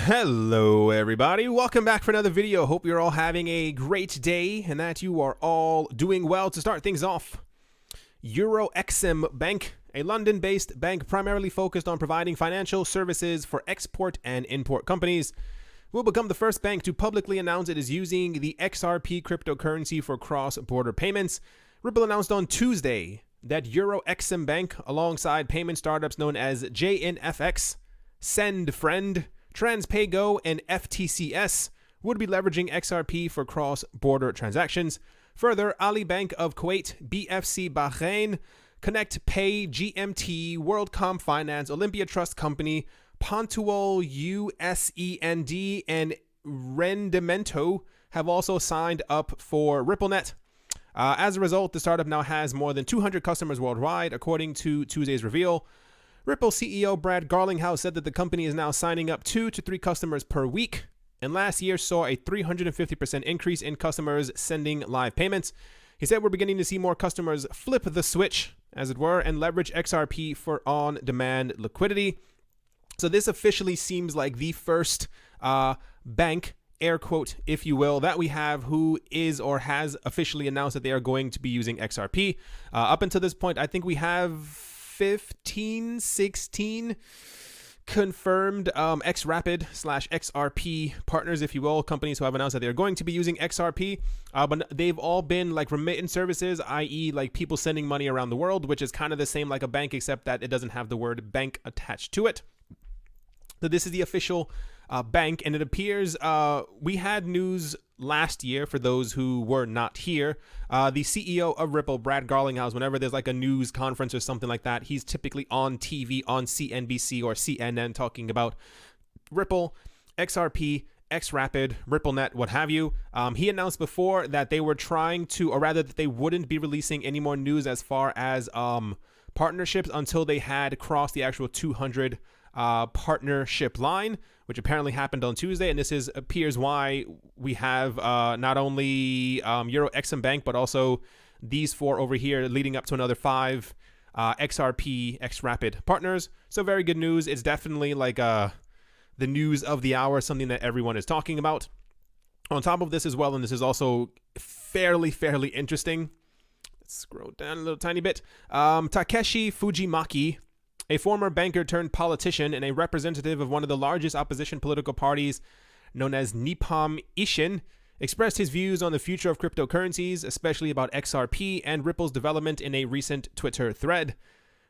Hello everybody, welcome back for another video. Hope you're all having a great day and that you are all doing well. To start things off, Exim Bank, a London-based bank primarily focused on providing financial services for export and import companies, will become the first bank to publicly announce it is using the XRP cryptocurrency for cross-border payments. Ripple announced on Tuesday that Exim Bank, alongside payment startups known as JNFX, SendFriend, TransPayGo, and FTCS, would be leveraging XRP for cross-border transactions. Further, Ali Bank of Kuwait, BFC Bahrain, Connect Pay, GMT, WorldCom Finance, Olympia Trust Company, Pontual USEND, and Rendimento have also signed up for RippleNet. As a result, the startup now has more than 200 customers worldwide, according to Tuesday's reveal. Ripple CEO Brad Garlinghouse said that the company is now signing up 2 to 3 customers per week, and last year saw a 350% increase in customers sending live payments. He said we're beginning to see more customers flip the switch, as it were, and leverage XRP for on-demand liquidity. So this officially seems like the first bank, air quote, if you will, that we have who is or has officially announced that they are going to be using XRP. Up until this point, I think we have 16 confirmed xRapid / XRP partners, if you will, companies who have announced that they're going to be using XRP, but they've all been like remittance services, i.e. like people sending money around the world, which is kind of the same like a bank, except that it doesn't have the word bank attached to it. So this is the official bank, and it appears we had news last year, for those who were not here. The CEO of Ripple, Brad Garlinghouse, whenever there's like a news conference or something like that, he's typically on TV on CNBC or CNN talking about Ripple, XRP, xRapid, RippleNet, what have you. He announced before that they were trying to, or rather that they wouldn't be releasing any more news as far as partnerships until they had crossed the actual 200 partnership line, which apparently happened on Tuesday, and this appears why we have not only Exim Bank, but also these 4 over here, leading up to another 5 XRP, xRapid partners. So very good news. It's definitely like the news of the hour, something that everyone is talking about. On top of this as well, and this is also fairly interesting. Let's scroll down a little tiny bit. Takeshi Fujimaki, a former banker turned politician and a representative of one of the largest opposition political parties known as Nippon Ishin, expressed his views on the future of cryptocurrencies, especially about XRP and Ripple's development in a recent Twitter thread.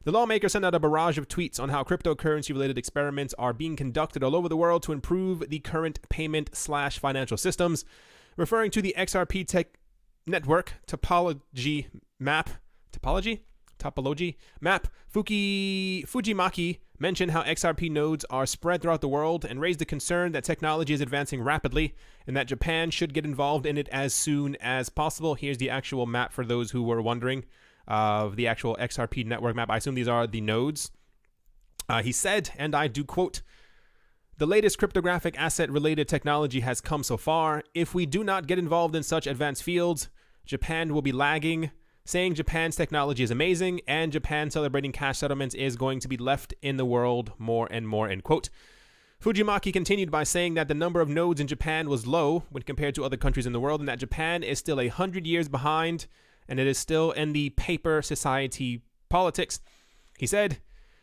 The lawmaker sent out a barrage of tweets on how cryptocurrency-related experiments are being conducted all over the world to improve the current payment / financial systems, referring to the XRP tech network topology map. Fujimaki mentioned how XRP nodes are spread throughout the world and raised the concern that technology is advancing rapidly and that Japan should get involved in it as soon as possible. Here's the actual map for those who were wondering of the actual XRP network map. I assume these are the nodes. He said, and I do quote, "The latest cryptographic asset-related technology has come so far. If we do not get involved in such advanced fields, Japan will be lagging, saying Japan's technology is amazing and Japan celebrating cash settlements is going to be left in the world more and more," end quote. Fujimaki continued by saying that the number of nodes in Japan was low when compared to other countries in the world, and that Japan is still 100 years behind and it is still in the paper society politics. He said,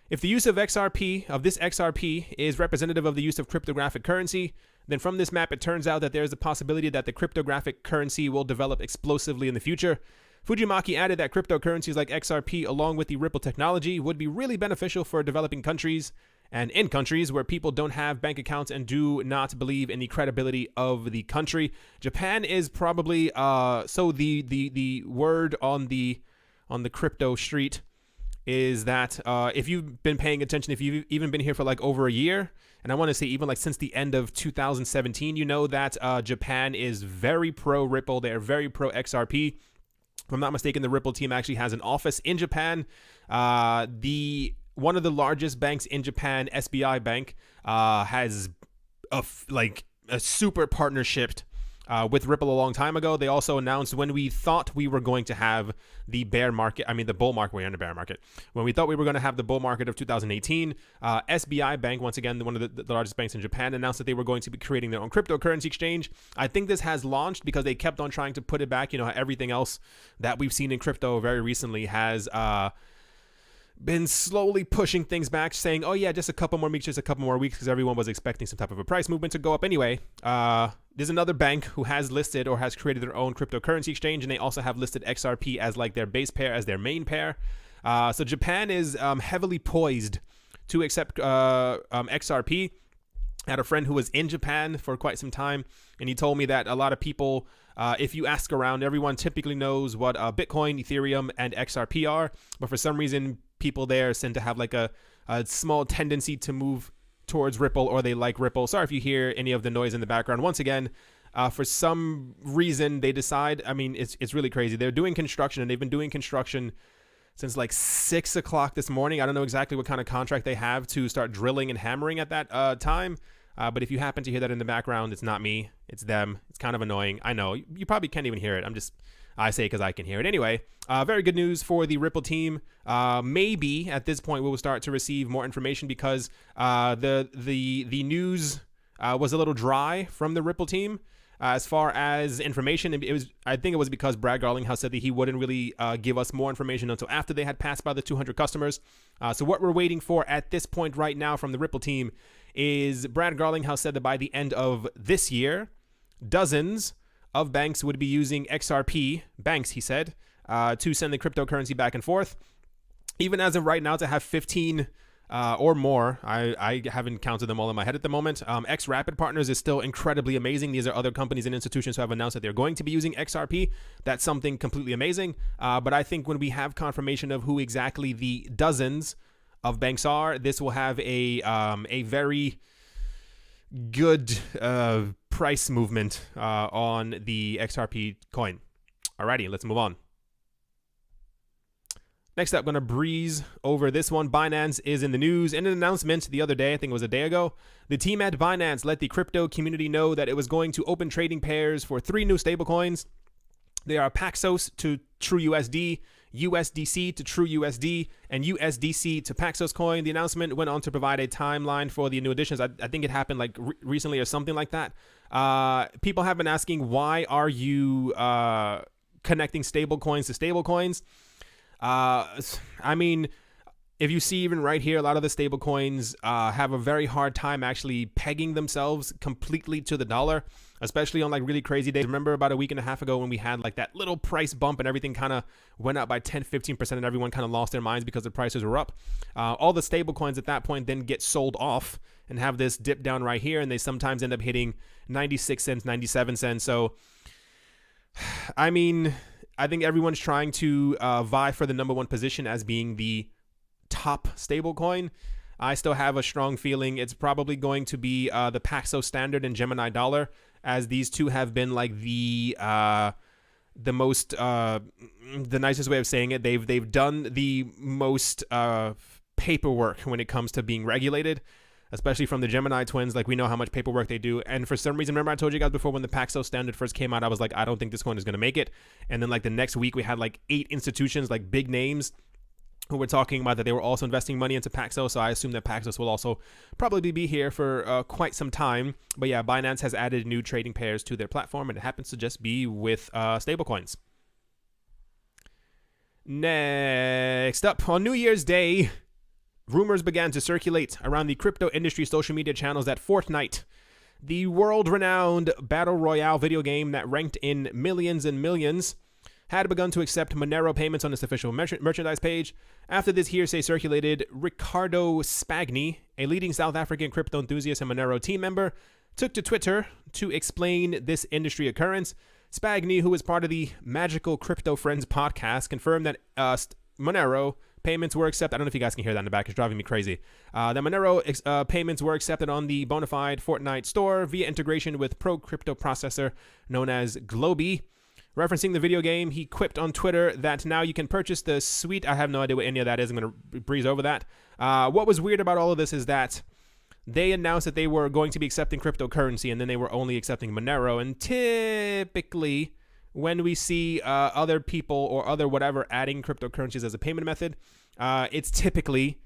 "If the use of this XRP is representative of the use of cryptographic currency, then from this map it turns out that there is a possibility that the cryptographic currency will develop explosively in the future." Fujimaki added that cryptocurrencies like XRP, along with the Ripple technology, would be really beneficial for developing countries and in countries where people don't have bank accounts and do not believe in the credibility of the country. Japan is probably so the word on the crypto street is that if you've been paying attention, if you've even been here for like over a year, and I want to say even like since the end of 2017, you know that Japan is very pro Ripple. They are very pro XRP. If I'm not mistaken, the Ripple team actually has an office in Japan. One of the largest banks in Japan, SBI Bank, has a super partnership with Ripple a long time ago. They also announced when we thought we were going to have the bull market, we're in the bear market. When we thought we were going to have the bull market of 2018, SBI Bank, once again, one of the largest banks in Japan, announced that they were going to be creating their own cryptocurrency exchange. I think this has launched because they kept on trying to put it back. You know, everything else that we've seen in crypto very recently has been slowly pushing things back, saying, oh yeah, just a couple more weeks, because everyone was expecting some type of a price movement to go up anyway. There's another bank who has listed or has created their own cryptocurrency exchange, and they also have listed XRP as like their base pair, as their main pair. So Japan is heavily poised to accept XRP. I had a friend who was in Japan for quite some time, and he told me that a lot of people, if you ask around, everyone typically knows what Bitcoin, Ethereum, and XRP are, but for some reason, people there tend to have like a small tendency to move towards Ripple, or they like Ripple. Sorry if you hear any of the noise in the background. Once again, for some reason, they decide, I mean, it's really crazy. They're doing construction, and they've been doing construction since like 6 o'clock this morning. I don't know exactly what kind of contract they have to start drilling and hammering at that time. But if you happen to hear that in the background, it's not me, it's them. It's kind of annoying. I know you probably can't even hear it. I say because I can hear it. Anyway, very good news for the Ripple team. Maybe at this point we will start to receive more information because the news was a little dry from the Ripple team as far as information. I think it was because Brad Garlinghouse said that he wouldn't really give us more information until after they had passed by the 200 customers. So what we're waiting for at this point right now from the Ripple team is Brad Garlinghouse said that by the end of this year, dozens of banks would be using XRP, banks, he said, to send the cryptocurrency back and forth. Even as of right now, to have 15 or more, I haven't counted them all in my head at the moment. xRapid partners is still incredibly amazing. These are other companies and institutions who have announced that they're going to be using XRP. That's something completely amazing. But I think when we have confirmation of who exactly the dozens of banks are, this will have a very good price movement on the XRP coin. Alrighty, let's move on. Next up, going to breeze over this one. Binance is in the news. In an announcement the other day, I think it was a day ago, the team at Binance let the crypto community know that it was going to open trading pairs for 3 new stablecoins. They are Paxos to TrueUSD, USDC to TrueUSD, and USDC to Paxos coin. The announcement went on to provide a timeline for the new additions. I think it happened like recently or something like that. People have been asking, why are you connecting stablecoins to stablecoins? I mean, if you see even right here, a lot of the stablecoins have a very hard time actually pegging themselves completely to the dollar, especially on like really crazy days. Remember about a week and a half ago when we had like that little price bump and everything kind of went up by 10-15% and everyone kind of lost their minds because the prices were up. All the stablecoins at that point then get sold off and have this dip down right here, and they sometimes end up hitting 96 cents, 97 cents. So, I mean, I think everyone's trying to vie for the number one position as being the top stablecoin. I still have a strong feeling it's probably going to be the Paxos Standard and Gemini Dollar, as these two have been like the most the nicest way of saying it. They've done the most paperwork when it comes to being regulated, especially from the Gemini twins. Like, we know how much paperwork they do. And for some reason, remember I told you guys before, when the Paxos Standard first came out, I was like, I don't think this coin is going to make it. And then like the next week we had like 8 institutions, like big names, who were talking about that they were also investing money into Paxos. So I assume that Paxos will also probably be here for quite some time. But yeah, Binance has added new trading pairs to their platform, and it happens to just be with stablecoins. Next up, on New Year's Day, rumors began to circulate around the crypto industry social media channels that Fortnite, the world-renowned battle royale video game that ranked in millions and millions, had begun to accept Monero payments on its official merchandise page. After this hearsay circulated, Ricardo Spagni, a leading South African crypto enthusiast and Monero team member, took to Twitter to explain this industry occurrence. Spagni, who is part of the Magical Crypto Friends podcast, confirmed that Monero payments were accepted. I don't know if you guys can hear that in the back. It's driving me crazy. The Monero payments were accepted on the Bonafide Fortnite store via integration with pro crypto processor known as Globy. Referencing the video game, he quipped on Twitter that now you can purchase the suite. I have no idea what any of that is. I'm going to breeze over that. What was weird about all of this is that they announced that they were going to be accepting cryptocurrency, and then they were only accepting Monero. And typically, when we see other people or other whatever adding cryptocurrencies as a payment method, it's typically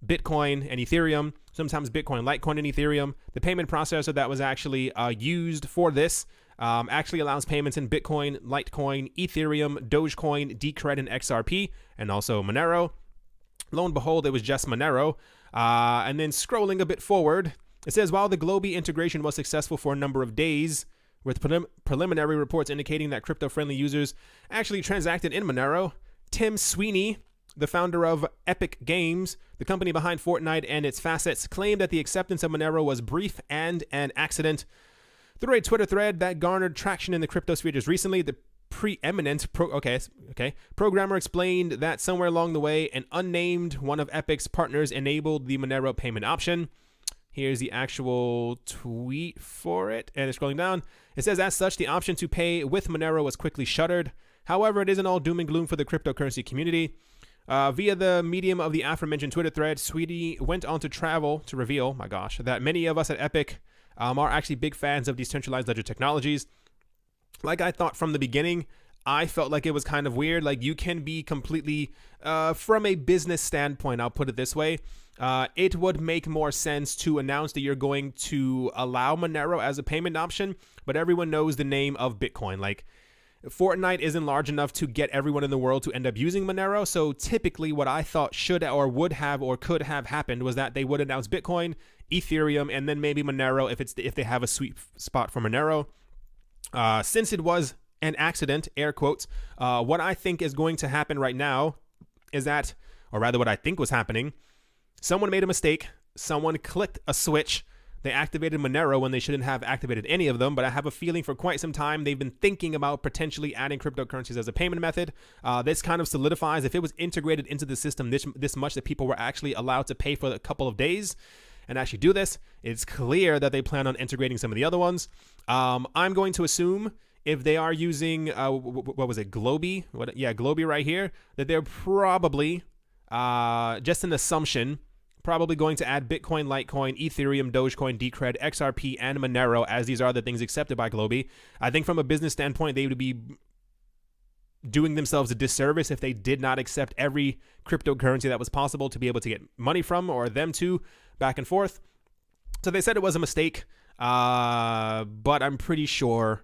Bitcoin and Ethereum, sometimes Bitcoin, Litecoin, and Ethereum. The payment processor that was actually used for this actually allows payments in Bitcoin, Litecoin, Ethereum, Dogecoin, Decred, and XRP, and also Monero. Lo and behold, it was just Monero. And then scrolling a bit forward, it says, while the Globy integration was successful for a number of days, with preliminary reports indicating that crypto-friendly users actually transacted in Monero, Tim Sweeney, the founder of Epic Games, the company behind Fortnite and its facets, claimed that the acceptance of Monero was brief and an accident. Through a Twitter thread that garnered traction in the crypto sphere just recently, the preeminent programmer explained that somewhere along the way, an unnamed one of Epic's partners enabled the Monero payment option. Here's the actual tweet for it, and it's scrolling down. It says, as such, the option to pay with Monero was quickly shuttered. However, it isn't all doom and gloom for the cryptocurrency community. Via the medium of the aforementioned Twitter thread, Sweetie went on to reveal, that many of us at Epic are actually big fans of decentralized ledger technologies. Like I thought from the beginning, I felt like it was kind of weird. Like, you can be completely, from a business standpoint, I'll put it this way, it would make more sense to announce that you're going to allow Monero as a payment option, but everyone knows the name of Bitcoin. Like, Fortnite isn't large enough to get everyone in the world to end up using Monero. So typically what I thought should or would have or could have happened was that they would announce Bitcoin, Ethereum, and then maybe Monero if they have a sweet spot for Monero. Since it was an accident, air quotes, what I think is going to happen right now is that, or rather what I think was happening, someone made a mistake, someone clicked a switch, they activated Monero when they shouldn't have activated any of them, but I have a feeling for quite some time they've been thinking about potentially adding cryptocurrencies as a payment method. This kind of solidifies, if it was integrated into the system this much that people were actually allowed to pay for a couple of days and actually do this, it's clear that they plan on integrating some of the other ones. I'm going to assume if they are using, what was it, Globy? Globy right here, that they're probably, just an assumption, probably going to add Bitcoin, Litecoin, Ethereum, Dogecoin, Decred, XRP, and Monero, as these are the things accepted by Globy. I think from a business standpoint, they would be doing themselves a disservice if they did not accept every cryptocurrency that was possible to be able to get money from, or them to, back and forth. So they said it was a mistake, but I'm pretty sure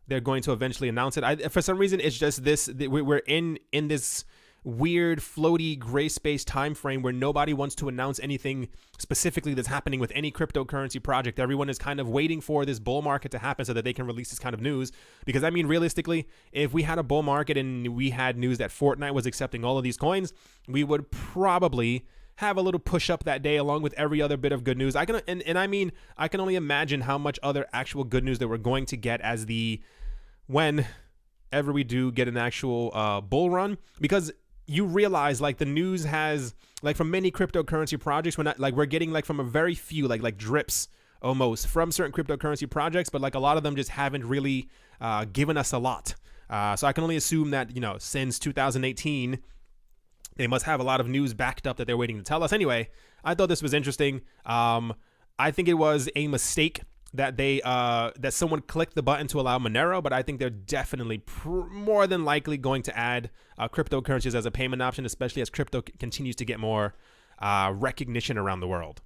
they're going to eventually announce it. For some reason, it's just this, we're in this weird floaty gray space time frame where nobody wants to announce anything specifically that's happening with any cryptocurrency project. Everyone is kind of waiting for this bull market to happen so that they can release this kind of news. Because I mean, realistically, if we had a bull market and we had news that Fortnite was accepting all of these coins, we would probably have a little push up that day along with every other bit of good news. I can only imagine how much other actual good news that we're going to get whenever we do get an actual bull run, because you realize, like, the news has, like, from many cryptocurrency projects, we're getting, like, from a very few, like drips almost from certain cryptocurrency projects, but like a lot of them just haven't really given us a lot. So I can only assume that, since 2018, they must have a lot of news backed up that they're waiting to tell us. Anyway, I thought this was interesting. I think it was a mistake that that someone clicked the button to allow Monero, but I think they're definitely more than likely going to add cryptocurrencies as a payment option, especially as crypto continues to get more recognition around the world.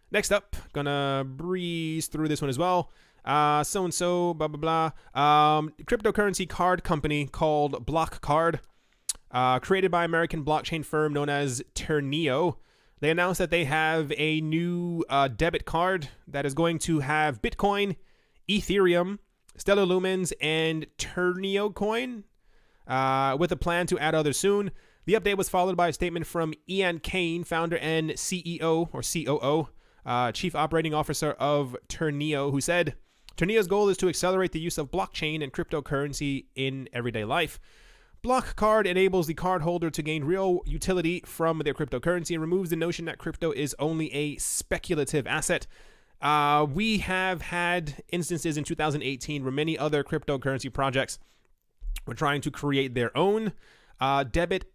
Next up, gonna breeze through this one as well. So-and-so, blah, blah, blah. Cryptocurrency card company called Block Card, created by American blockchain firm known as Terneo. They announced that they have a new debit card that is going to have Bitcoin, Ethereum, Stellar Lumens, and Terneo Coin, with a plan to add others soon. The update was followed by a statement from Ian Kane, founder and CEO or COO, Chief Operating Officer of Terneo, who said, Terneo's goal is to accelerate the use of blockchain and cryptocurrency in everyday life. Block Card enables the cardholder to gain real utility from their cryptocurrency and removes the notion that crypto is only a speculative asset. We have had instances in 2018 where many other cryptocurrency projects were trying to create their own debit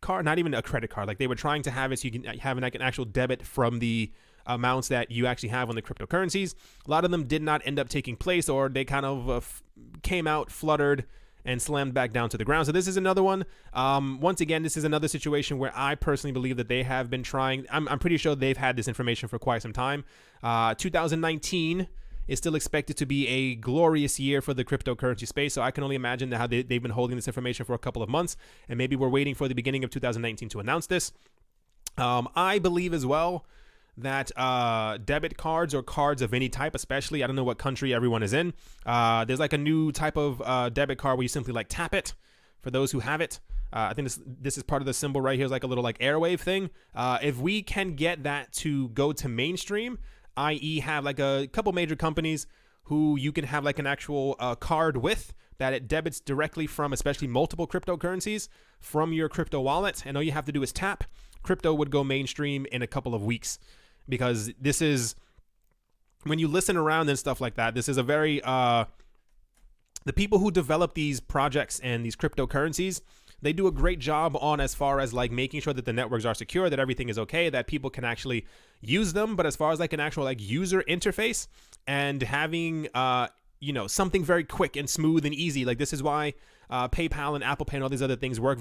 card, not even a credit card. Like they were trying to have it so you can have like an actual debit from the amounts that you actually have on the cryptocurrencies. A lot of them did not end up taking place, or they kind of came out, fluttered, and slammed back down to the ground. So this is another one. Once again, this is another situation where I personally believe that they have been trying. I'm pretty sure they've had this information for quite some time. 2019 is still expected to be a glorious year for the cryptocurrency space. So I can only imagine how they've been holding this information for a couple of months, and maybe we're waiting for the beginning of 2019 to announce this. I believe as well that debit cards or cards of any type, especially, I don't know what country everyone is in, there's like a new type of debit card where you simply like tap it for those who have it. I think this is part of the symbol right here, is like a little like airwave thing. If we can get that to go to mainstream, i.e. have like a couple major companies who you can have like an actual card with, that it debits directly from, especially multiple cryptocurrencies, from your crypto wallet, and all you have to do is tap, crypto would go mainstream in a couple of weeks. Because this is, when you listen around and stuff like that, this is a very, the people who develop these projects and these cryptocurrencies, they do a great job on as far as like making sure that the networks are secure, that everything is okay, that people can actually use them. But as far as like an actual like user interface and having, something very quick and smooth and easy, like this is why PayPal and Apple Pay and all these other things work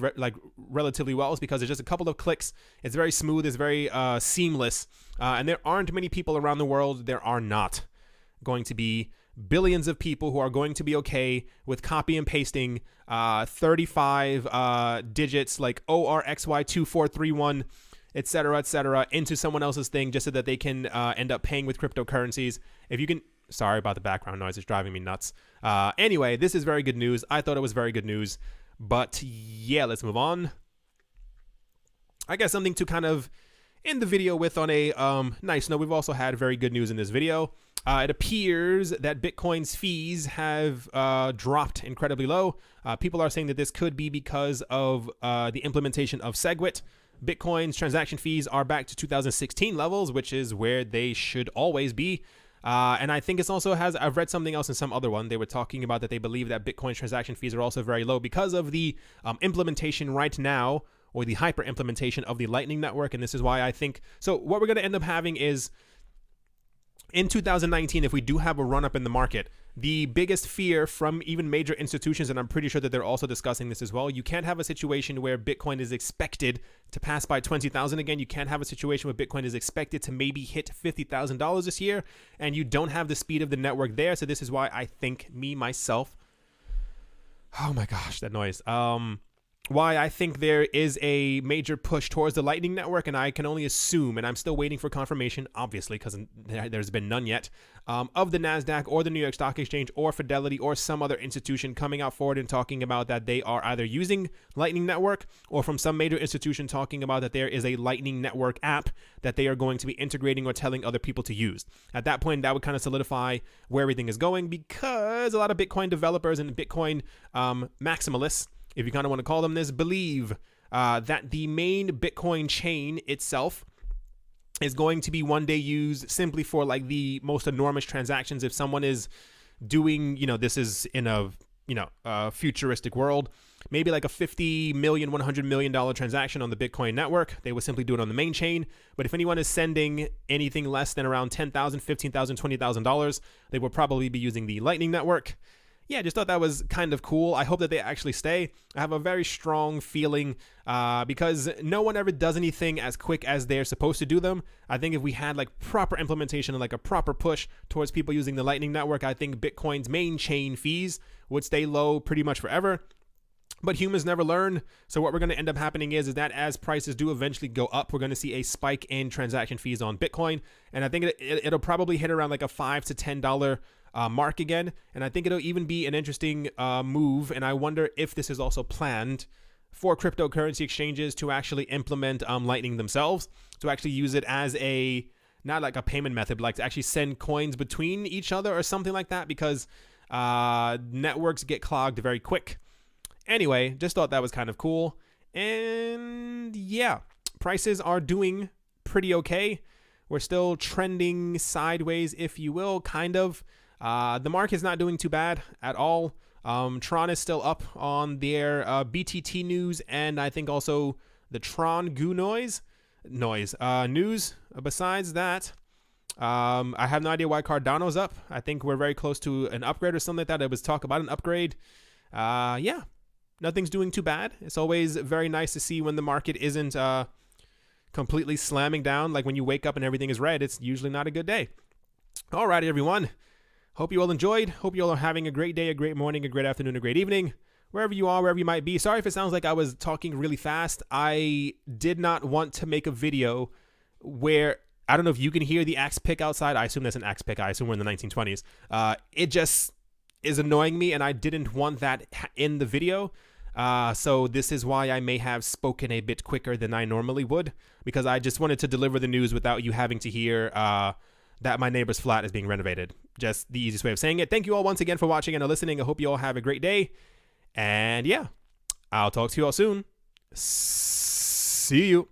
relatively well, is because it's just a couple of clicks. It's very smooth. It's very seamless. And there aren't many people around the world. There are not going to be billions of people who are going to be okay with copy and pasting 35 digits like ORXY2431, etc., into someone else's thing just so that they can end up paying with cryptocurrencies. If you can, sorry about the background noise, it's driving me nuts. Anyway, this is very good news. I thought it was very good news. But yeah, let's move on. I guess something to kind of end the video with on a nice note. We've also had very good news in this video. It appears that Bitcoin's fees have dropped incredibly low. People are saying that this could be because of the implementation of SegWit. Bitcoin's transaction fees are back to 2016 levels, which is where they should always be. And I think it's also I've read something else in some other one. They were talking about that they believe that Bitcoin transaction fees are also very low because of the implementation right now, or the hyper implementation of the Lightning Network. And this is why I think, so what we're going to end up having is, in 2019, if we do have a run up in the market, the biggest fear from even major institutions, and I'm pretty sure that they're also discussing this as well, you can't have a situation where Bitcoin is expected to pass by 20,000 again. You can't have a situation where Bitcoin is expected to maybe hit $50,000 this year, and you don't have the speed of the network there. So this is why I think myself, oh my gosh, that noise. Why I think there is a major push towards the Lightning Network, and I can only assume, and I'm still waiting for confirmation, obviously, because there's been none yet, of the NASDAQ or the New York Stock Exchange or Fidelity or some other institution coming out forward and talking about that they are either using Lightning Network, or from some major institution talking about that there is a Lightning Network app that they are going to be integrating or telling other people to use. At that point, that would kind of solidify where everything is going, because a lot of Bitcoin developers and Bitcoin maximalists, if you kind of want to call them this, believe that the main Bitcoin chain itself is going to be one day used simply for like the most enormous transactions. If someone is doing, this is in a futuristic world, maybe like a $50 million, $100 million transaction on the Bitcoin network, they would simply do it on the main chain. But if anyone is sending anything less than around $10,000, $15,000, $20,000, they will probably be using the Lightning Network. Yeah, I just thought that was kind of cool. I hope that they actually stay. I have a very strong feeling because no one ever does anything as quick as they're supposed to do them. I think if we had like proper implementation and like a proper push towards people using the Lightning Network, I think Bitcoin's main chain fees would stay low pretty much forever. But humans never learn. So what we're going to end up happening is that as prices do eventually go up, we're going to see a spike in transaction fees on Bitcoin. And I think it'll probably hit around like a $5 to $10 mark again. And I think it'll even be an interesting move. And I wonder if this is also planned for cryptocurrency exchanges to actually implement Lightning themselves, to actually use it as not like a payment method, but like to actually send coins between each other or something like that, because networks get clogged very quick. Anyway, just thought that was kind of cool. And yeah, prices are doing pretty okay. We're still trending sideways, if you will, kind of. The market's not doing too bad at all. Tron is still up on their BTT news, and I think also the Tron Goo news. Besides that, I have no idea why Cardano's up. I think we're very close to an upgrade or something like that. It was talk about an upgrade. Yeah, nothing's doing too bad. It's always very nice to see when the market isn't completely slamming down. Like when you wake up and everything is red, it's usually not a good day. Alrighty, everyone. Hope you all enjoyed. Hope you all are having a great day, a great morning, a great afternoon, a great evening. Wherever you are, wherever you might be. Sorry if it sounds like I was talking really fast. I did not want to make a video where, I don't know if you can hear the axe pick outside. I assume that's an axe pick. I assume we're in the 1920s. It just is annoying me, and I didn't want that in the video. So this is why I may have spoken a bit quicker than I normally would, because I just wanted to deliver the news without you having to hear that my neighbor's flat is being renovated. Just the easiest way of saying it. Thank you all once again for watching and listening. I hope you all have a great day. And yeah, I'll talk to you all soon. See you.